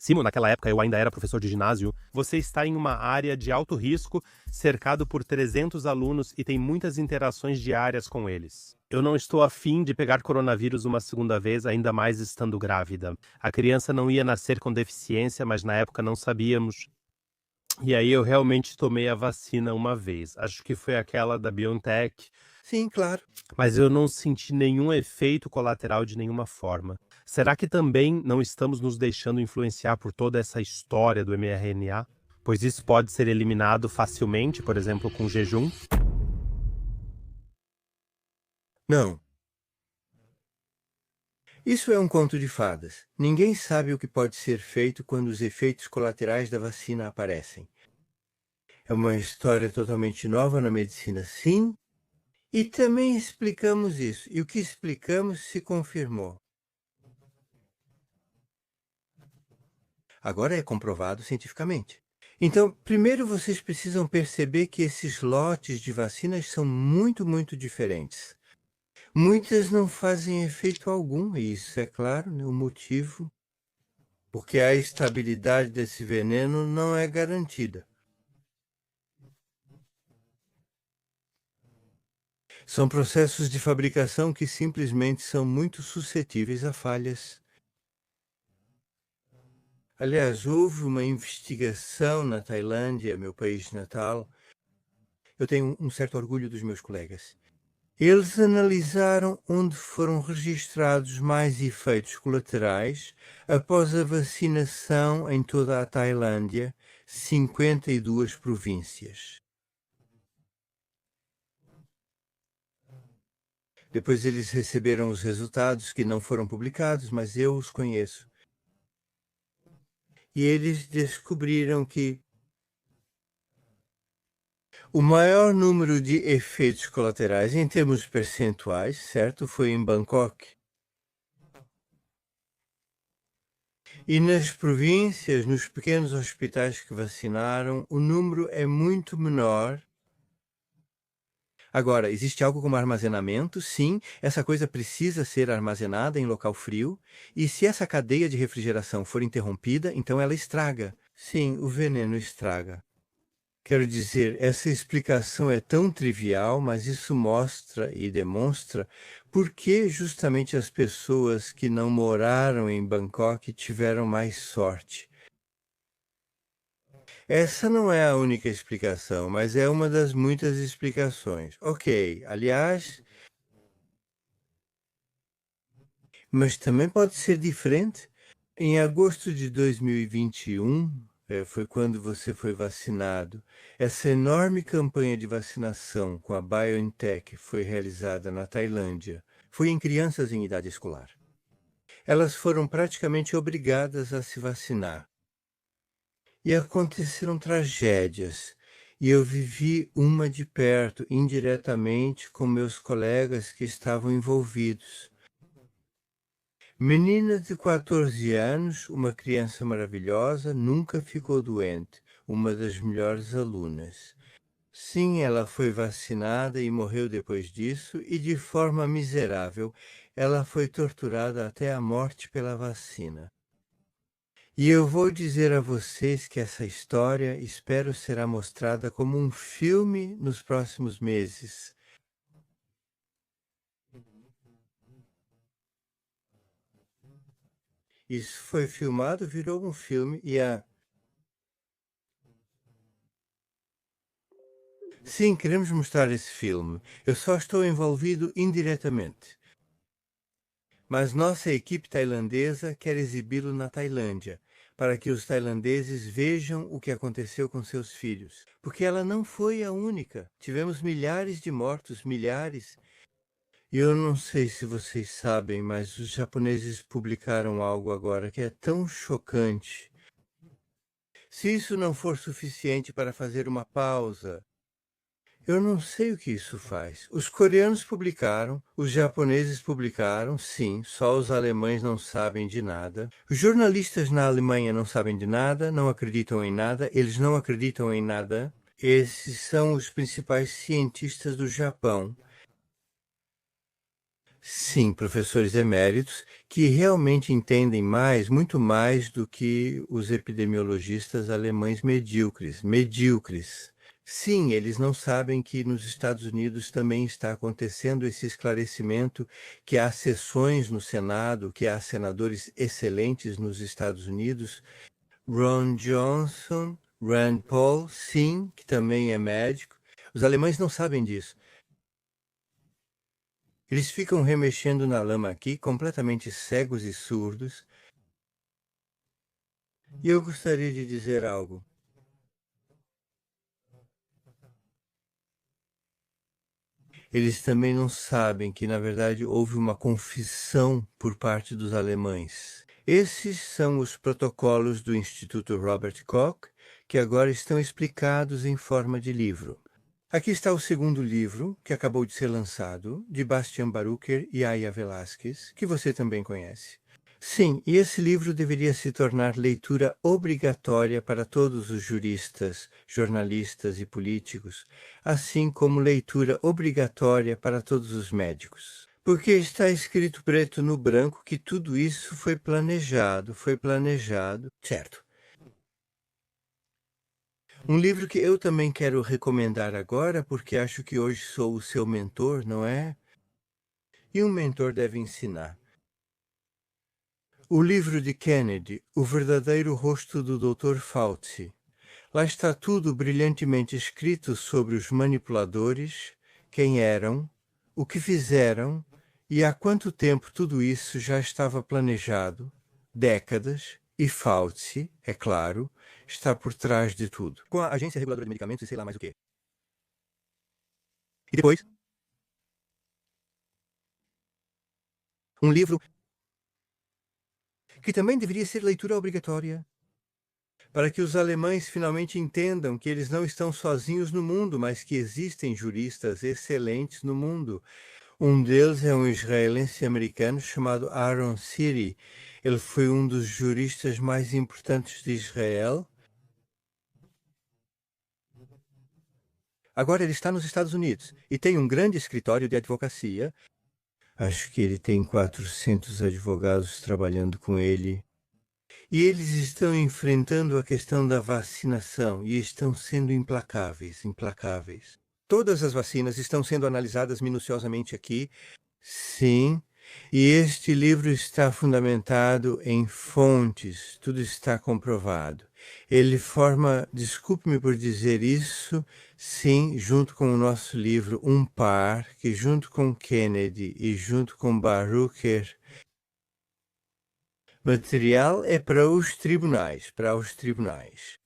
Simo, naquela época eu ainda era professor de ginásio, você está em uma área de alto risco, cercado por 300 alunos e tem muitas interações diárias com eles. Eu não estou afim de pegar coronavírus uma segunda vez, ainda mais estando grávida. A criança não ia nascer com deficiência, mas na época não sabíamos. E aí eu realmente tomei a vacina uma vez. Acho que foi aquela da BioNTech, Sim, claro. mas eu não senti nenhum efeito colateral de nenhuma forma. Será que também não estamos nos deixando influenciar por toda essa história do mRNA? Pois isso pode ser eliminado facilmente, por exemplo, com jejum? Não. Isso é um conto de fadas. Ninguém sabe o que pode ser feito quando os efeitos colaterais da vacina aparecem. É uma história totalmente nova na medicina, sim, e também explicamos isso. E o que explicamos se confirmou. Agora é comprovado cientificamente. Então, primeiro vocês precisam perceber que esses lotes de vacinas são muito diferentes. Muitas não fazem efeito algum, e isso é claro, né, o motivo, porque a estabilidade desse veneno não é garantida. São processos de fabricação que simplesmente são muito suscetíveis a falhas. Aliás, houve uma investigação na Tailândia, meu país natal. Eu tenho um certo orgulho dos meus colegas. Eles analisaram onde foram registrados mais efeitos colaterais após a vacinação em toda a Tailândia, 52 províncias. Depois eles receberam os resultados que não foram publicados, mas eu os conheço. E eles descobriram que o maior número de efeitos colaterais em termos percentuais, certo, foi em Bangkok. E nas províncias, nos pequenos hospitais que vacinaram, o número é muito menor. Agora, existe algo como armazenamento? Sim, essa coisa precisa ser armazenada em local frio. E se essa cadeia de refrigeração for interrompida, então ela estraga. Sim, o veneno estraga. Quero dizer, essa explicação é tão trivial, mas isso mostra e demonstra por que justamente as pessoas que não moraram em Bangkok tiveram mais sorte. Essa não é a única explicação, mas é uma das muitas explicações. Ok, aliás, mas também pode ser diferente. Em agosto de 2021, foi quando você foi vacinado. Essa enorme campanha de vacinação com a BioNTech foi realizada na Tailândia. Foi em crianças em idade escolar. Elas foram praticamente obrigadas a se vacinar. E aconteceram tragédias. E eu vivi uma de perto, indiretamente, com meus colegas que estavam envolvidos. Menina de 14 anos, uma criança maravilhosa, nunca ficou doente, uma das melhores alunas. Sim, ela foi vacinada e morreu depois disso, e de forma miserável. Ela foi torturada até a morte pela vacina. E eu vou dizer a vocês que essa história espero será mostrada como um filme nos próximos meses. Isso foi filmado, virou um filme e a... Sim, queremos mostrar esse filme. Eu só estou envolvido indiretamente. Mas nossa equipe tailandesa quer exibi-lo na Tailândia, para que os tailandeses vejam o que aconteceu com seus filhos. Porque ela não foi a única. Tivemos milhares de mortos, milhares. E eu não sei se vocês sabem, mas os japoneses publicaram algo agora que é tão chocante. Se isso não for suficiente para fazer uma pausa, eu não sei o que isso faz. Os coreanos publicaram, os japoneses publicaram, sim, só os alemães não sabem de nada. Os jornalistas na Alemanha não sabem de nada, não acreditam em nada, eles não acreditam em nada. Esses são os principais cientistas do Japão. Sim, professores eméritos que realmente entendem mais, muito mais do que os epidemiologistas alemães medíocres. Medíocres. Sim, eles não sabem que nos Estados Unidos também está acontecendo esse esclarecimento, que há sessões no Senado, que há senadores excelentes nos Estados Unidos. Ron Johnson, Rand Paul, sim, que também é médico. Os alemães não sabem disso. Eles ficam remexendo na lama aqui, completamente cegos e surdos. E eu gostaria de dizer algo. Eles também não sabem que, na verdade, houve uma confissão por parte dos alemães. Esses são os protocolos do Instituto Robert Koch, que agora estão explicados em forma de livro. Aqui está o segundo livro, que acabou de ser lançado, de Bastian Barucher e Aya Velasquez, que você também conhece. Sim, e esse livro deveria se tornar leitura obrigatória para todos os juristas, jornalistas e políticos, assim como leitura obrigatória para todos os médicos. Porque está escrito preto no branco que tudo isso foi planejado, certo? Um livro que eu também quero recomendar agora, porque acho que hoje sou o seu mentor, não é? E um mentor deve ensinar. O livro de Kennedy, O Verdadeiro Rosto do Dr. Fauci. Lá está tudo brilhantemente escrito sobre os manipuladores, quem eram, o que fizeram e há quanto tempo tudo isso já estava planejado, décadas, e Fauci, é claro, está por trás de tudo. Com a Agência Reguladora de Medicamentos e sei lá mais o quê. E depois, um livro que também deveria ser leitura obrigatória, para que os alemães finalmente entendam que eles não estão sozinhos no mundo, mas que existem juristas excelentes no mundo. Um deles é um israelense americano chamado Aaron Siri. Ele foi um dos juristas mais importantes de Israel. Agora ele está nos Estados Unidos e tem um grande escritório de advocacia. Acho que ele tem 400 advogados trabalhando com ele. E eles estão enfrentando a questão da vacinação e estão sendo implacáveis, implacáveis. Todas as vacinas estão sendo analisadas minuciosamente aqui. Sim, e este livro está fundamentado em fontes, tudo está comprovado. Ele forma, desculpe-me por dizer isso, sim, junto com o nosso livro, um par que junto com Kennedy e junto com Barucher, material é para os tribunais, para os tribunais.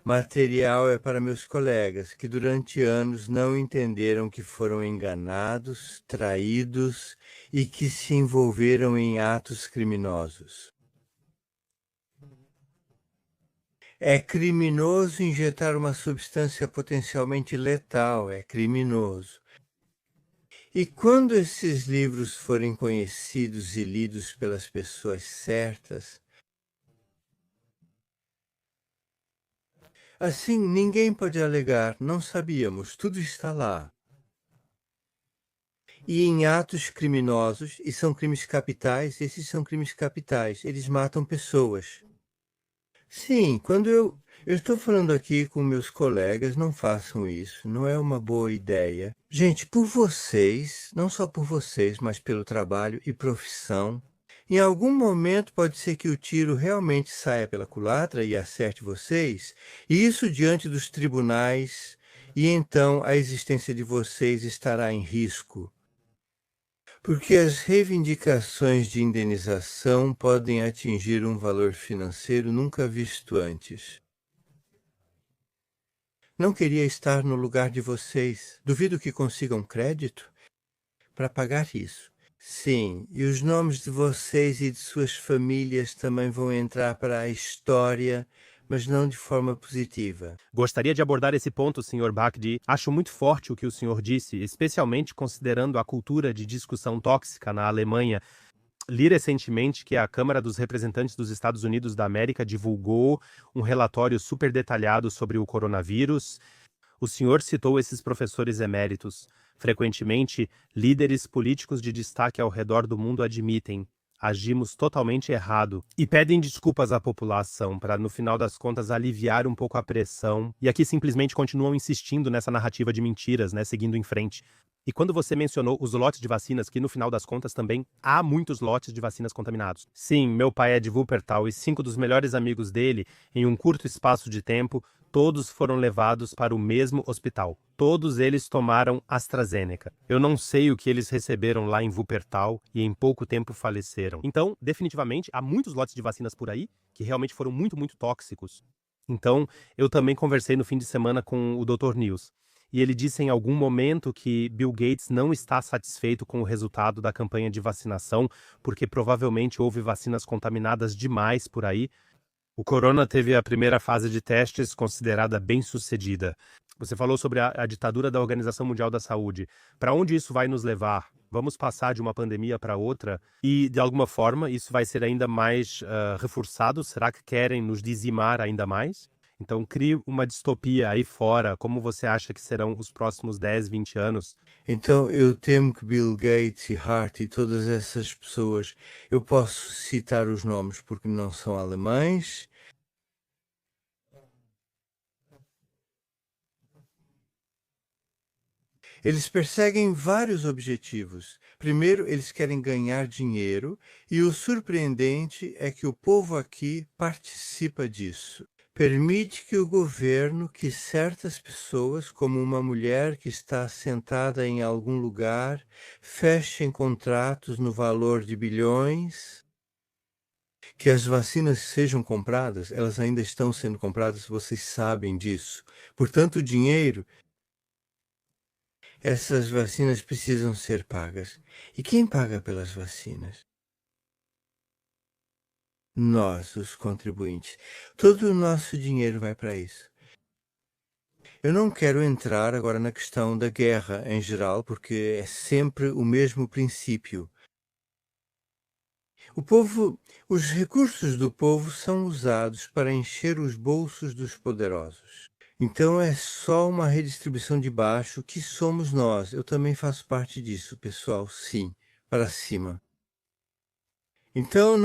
Material é para meus colegas que durante anos não entenderam que foram enganados, traídos e que se envolveram em atos criminosos. É criminoso injetar uma substância potencialmente letal, é criminoso. E quando esses livros forem conhecidos e lidos pelas pessoas certas, assim ninguém pode alegar, não sabíamos, tudo está lá. E em atos criminosos, e são crimes capitais, esses são crimes capitais, eles matam pessoas. Sim, quando eu estou falando aqui com meus colegas, não façam isso, não é uma boa ideia. Gente, por vocês, não só por vocês, mas pelo trabalho e profissão, em algum momento pode ser que o tiro realmente saia pela culatra e acerte vocês, e isso diante dos tribunais, e então a existência de vocês estará em risco. Porque as reivindicações de indenização podem atingir um valor financeiro nunca visto antes. Não queria estar no lugar de vocês. Duvido que consigam crédito para pagar isso. Sim, e os nomes de vocês e de suas famílias também vão entrar para a história, mas não de forma positiva. Gostaria de abordar esse ponto, Sr. Bakdi. Acho muito forte o que o senhor disse, especialmente considerando a cultura de discussão tóxica na Alemanha. Li recentemente que a Câmara dos Representantes dos Estados Unidos da América divulgou um relatório super detalhado sobre o coronavírus. O senhor citou esses professores eméritos. Frequentemente, líderes políticos de destaque ao redor do mundo admitem: agimos totalmente errado e pedem desculpas à população para, no final das contas, aliviar um pouco a pressão. E aqui simplesmente continuam insistindo nessa narrativa de mentiras, né, seguindo em frente. E quando você mencionou os lotes de vacinas, que no final das contas também há muitos lotes de vacinas contaminados. Sim, meu pai é de Wuppertal e 5 dos melhores amigos dele, em um curto espaço de tempo, todos foram levados para o mesmo hospital. Todos eles tomaram AstraZeneca. Eu não sei o que eles receberam lá em Wuppertal e em pouco tempo faleceram. Então, definitivamente, há muitos lotes de vacinas por aí que realmente foram muito, muito tóxicos. Então, eu também conversei no fim de semana com o Dr. News. E ele disse em algum momento que Bill Gates não está satisfeito com o resultado da campanha de vacinação, porque provavelmente houve vacinas contaminadas demais por aí. O corona teve a primeira fase de testes considerada bem-sucedida. Você falou sobre a ditadura da Organização Mundial da Saúde. Para onde isso vai nos levar? Vamos passar de uma pandemia para outra? E, de alguma forma, isso vai ser ainda mais reforçado? Será que querem nos dizimar ainda mais? Então, crie uma distopia aí fora. Como você acha que serão os próximos 10, 20 anos? Então, eu temo que Bill Gates e Hart e todas essas pessoas, eu posso citar os nomes porque não são alemães. Eles perseguem vários objetivos. Primeiro, eles querem ganhar dinheiro, e o surpreendente é que o povo aqui participa disso. Permite que o governo, que certas pessoas, como uma mulher que está sentada em algum lugar, fechem contratos no valor de bilhões, que as vacinas sejam compradas, elas ainda estão sendo compradas, vocês sabem disso. Portanto, o dinheiro, essas vacinas precisam ser pagas. E quem paga pelas vacinas? Nós, os contribuintes. Todo o nosso dinheiro vai para isso. Eu não quero entrar agora na questão da guerra em geral, porque é sempre o mesmo princípio. Os recursos do povo são usados para encher os bolsos dos poderosos. Então é só uma redistribuição de baixo, que somos nós. Eu também faço parte disso, pessoal, sim, para cima. Então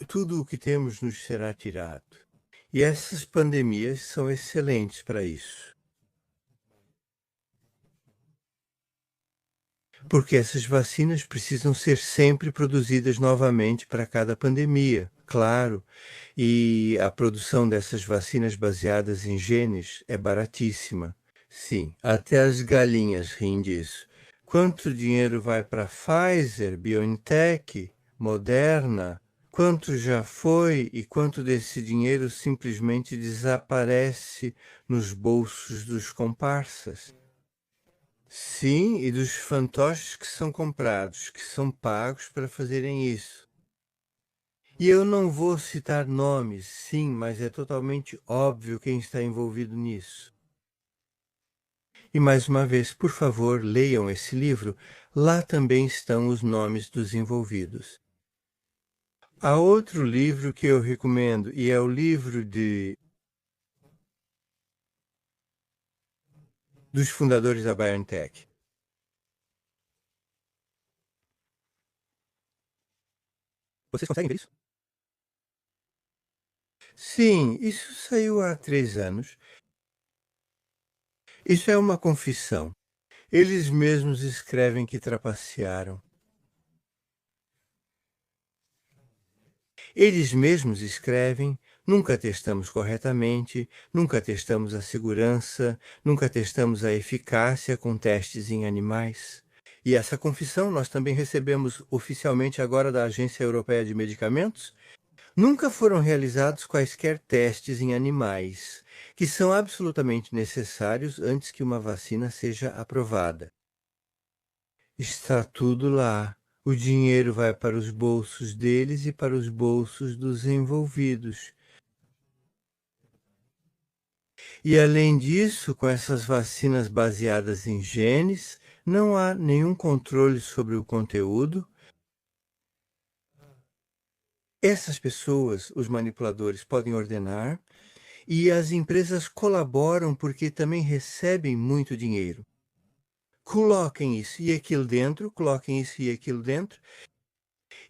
tudo o que temos nos será tirado. E essas pandemias são excelentes para isso. Porque essas vacinas precisam ser sempre produzidas novamente para cada pandemia, claro. E a produção dessas vacinas baseadas em genes é baratíssima. Sim, até as galinhas riem disso. Quanto dinheiro vai para Pfizer, BioNTech, Moderna? Quanto já foi e quanto desse dinheiro simplesmente desaparece nos bolsos dos comparsas? Sim, e dos fantoches que são comprados, que são pagos para fazerem isso. E eu não vou citar nomes, sim, mas é totalmente óbvio quem está envolvido nisso. E mais uma vez, por favor, leiam esse livro. Lá também estão os nomes dos envolvidos. Há outro livro que eu recomendo, e é o livro dos fundadores da BioNTech. Vocês conseguem ver isso? Sim, isso saiu há 3 anos. Isso é uma confissão. Eles mesmos escrevem que trapacearam. Eles mesmos escrevem: nunca testamos corretamente, nunca testamos a segurança, nunca testamos a eficácia com testes em animais. E essa confissão nós também recebemos oficialmente agora da Agência Europeia de Medicamentos. Nunca foram realizados quaisquer testes em animais, que são absolutamente necessários antes que uma vacina seja aprovada. Está tudo lá. O dinheiro vai para os bolsos deles e para os bolsos dos envolvidos. E além disso, com essas vacinas baseadas em genes, não há nenhum controle sobre o conteúdo. Essas pessoas, os manipuladores, podem ordenar, e as empresas colaboram porque também recebem muito dinheiro. coloquem isso e aquilo dentro, coloquem isso e aquilo dentro.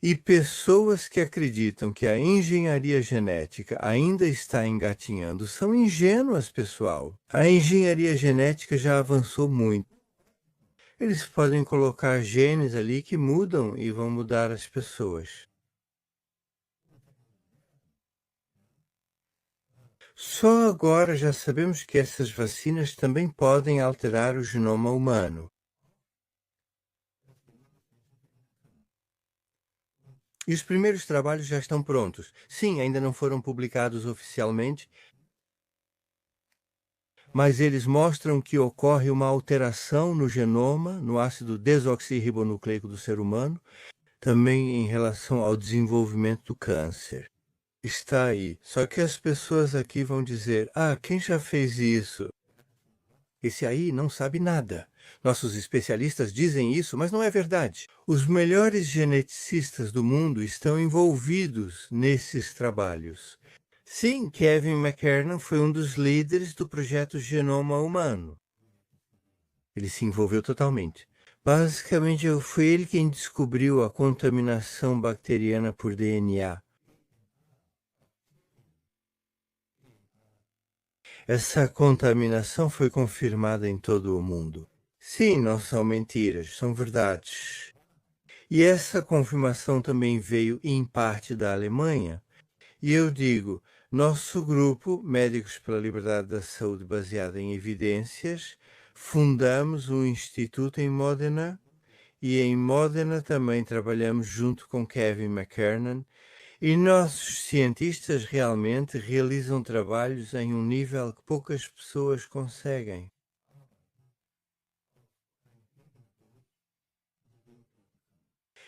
E pessoas que acreditam que a engenharia genética ainda está engatinhando são ingênuas, pessoal. A engenharia genética já avançou muito. Eles podem colocar genes ali que mudam e vão mudar as pessoas. Só agora já sabemos que essas vacinas também podem alterar o genoma humano. E os primeiros trabalhos já estão prontos. Sim, ainda não foram publicados oficialmente, mas eles mostram que ocorre uma alteração no genoma, no ácido desoxirribonucleico do ser humano, também em relação ao desenvolvimento do câncer. Está aí. Só que as pessoas aqui vão dizer: ah, quem já fez isso? Esse aí não sabe nada. Nossos especialistas dizem isso, mas não é verdade. Os melhores geneticistas do mundo estão envolvidos nesses trabalhos. Sim, Kevin McKernan foi um dos líderes do projeto Genoma Humano. Ele se envolveu totalmente. Basicamente, foi ele quem descobriu a contaminação bacteriana por DNA. Essa contaminação foi confirmada em todo o mundo. Sim, não são mentiras, são verdades. E essa confirmação também veio em parte da Alemanha. E eu digo, nosso grupo, Médicos pela Liberdade da Saúde Baseada em Evidências, fundamos um instituto em Modena, e em Modena também trabalhamos junto com Kevin McKernan, e nossos cientistas realmente realizam trabalhos em um nível que poucas pessoas conseguem.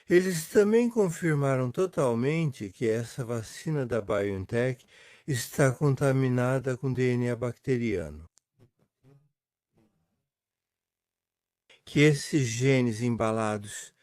Eles também confirmaram totalmente que essa vacina da BioNTech está contaminada com DNA bacteriano. Que esses genes embalados,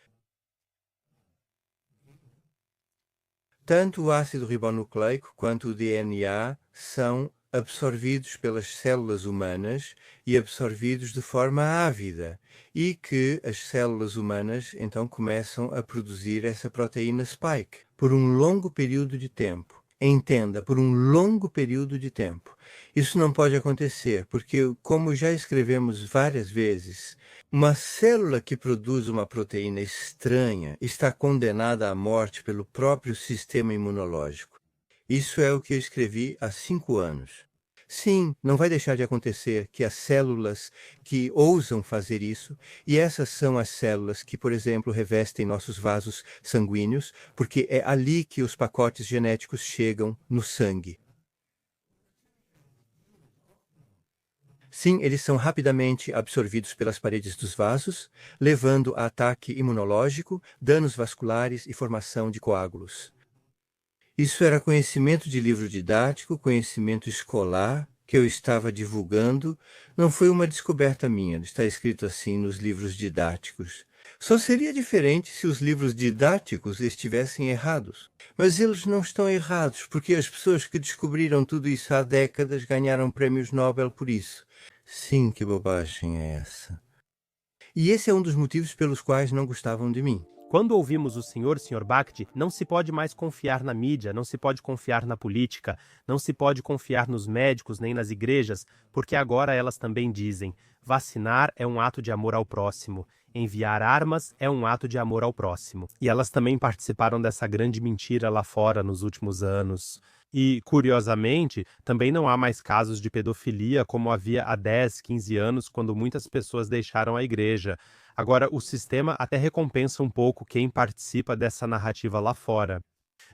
tanto o ácido ribonucleico quanto o DNA, são absorvidos pelas células humanas e absorvidos de forma ávida, e que as células humanas então começam a produzir essa proteína spike por um longo período de tempo. Entenda, por um longo período de tempo. Isso não pode acontecer, porque, como já escrevemos várias vezes, uma célula que produz uma proteína estranha está condenada à morte pelo próprio sistema imunológico. Isso é o que eu escrevi há 5 anos. Sim, não vai deixar de acontecer que as células que ousam fazer isso, e essas são as células que, por exemplo, revestem nossos vasos sanguíneos, porque é ali que os pacotes genéticos chegam no sangue. Sim, eles são rapidamente absorvidos pelas paredes dos vasos, levando a ataque imunológico, danos vasculares e formação de coágulos. Isso era conhecimento de livro didático, conhecimento escolar, que eu estava divulgando. Não foi uma descoberta minha, está escrito assim nos livros didáticos. Só seria diferente se os livros didáticos estivessem errados. Mas eles não estão errados, porque as pessoas que descobriram tudo isso há décadas ganharam prêmios Nobel por isso. Sim, que bobagem é essa? E esse é um dos motivos pelos quais não gostavam de mim. Quando ouvimos o Sr. Bhakti, não se pode mais confiar na mídia, não se pode confiar na política, não se pode confiar nos médicos nem nas igrejas, porque agora elas também dizem: vacinar é um ato de amor ao próximo, enviar armas é um ato de amor ao próximo. E elas também participaram dessa grande mentira lá fora nos últimos anos. E, curiosamente, também não há mais casos de pedofilia como havia há 10, 15 anos, quando muitas pessoas deixaram a igreja. Agora, o sistema até recompensa um pouco quem participa dessa narrativa lá fora.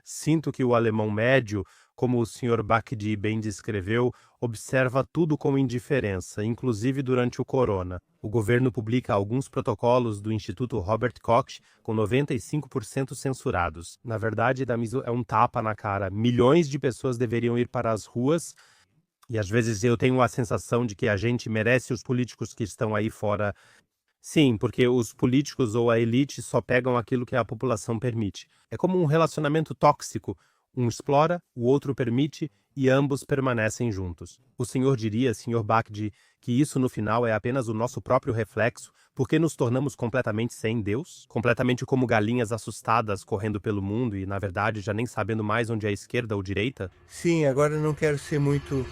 Sinto que o alemão médio, como o Sr. Bhakdi bem descreveu, observa tudo com indiferença, inclusive durante o corona. O governo publica alguns protocolos do Instituto Robert Koch com 95% censurados. Na verdade, é um tapa na cara. Milhões de pessoas deveriam ir para as ruas e às vezes eu tenho a sensação de que a gente merece os políticos que estão aí fora. Sim, porque os políticos ou a elite só pegam aquilo que a população permite. É como um relacionamento tóxico. Um explora, o outro permite, e ambos permanecem juntos. O senhor diria, Sr. Bakdi, que isso no final é apenas o nosso próprio reflexo, porque nos tornamos completamente sem Deus? Completamente como galinhas assustadas correndo pelo mundo e, na verdade, já nem sabendo mais onde é a esquerda ou direita? Sim, agora não quero ser muito